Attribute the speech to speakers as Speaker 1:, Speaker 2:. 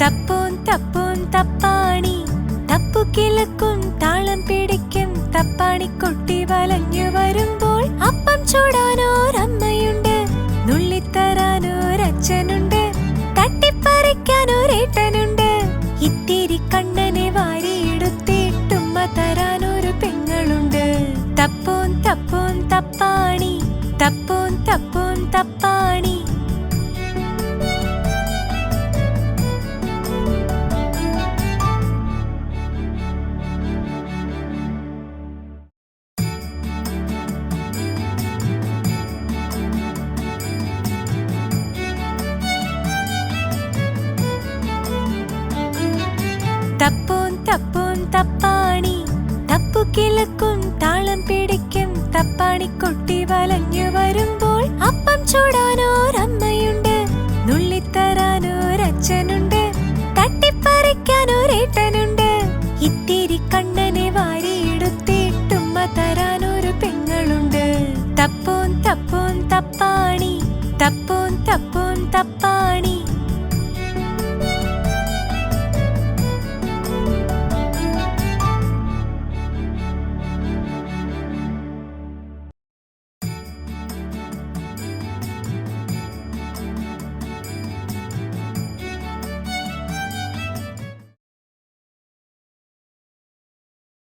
Speaker 1: തപ്പോൻ തപ്പോൻ തപ്പാണി തപ്പു കിളക്കും താളം പിടിക്കും തപ്പാണി കൊട്ടി വലഞ്ഞു വരുമ്പോൾ അപ്പം ചൂടാനോരമ്മയുണ്ട്, നുള്ളിത്തരാനോരച്ഛനുണ്ട്, തട്ടിപ്പറിക്കാനൊരേട്ടനുണ്ട്, ഇത്തിരി കണ്ണനെ വാരിയെടുത്തിട്ടുമ്മ തരാനൊരു പെങ്ങളുണ്ട്. തപ്പോൻ തപ്പോൻ തപ്പാണി തപ്പോൻ തപ്പോൻ തപ്പാണി. തപ്പോൻ തപ്പോൻ തപ്പാണി തപ്പു കിളക്കും താളം പിടിക്കും തപ്പാണി കൊട്ടി വലഞ്ഞു വരുമ്പോൾ അപ്പം ചൂടാ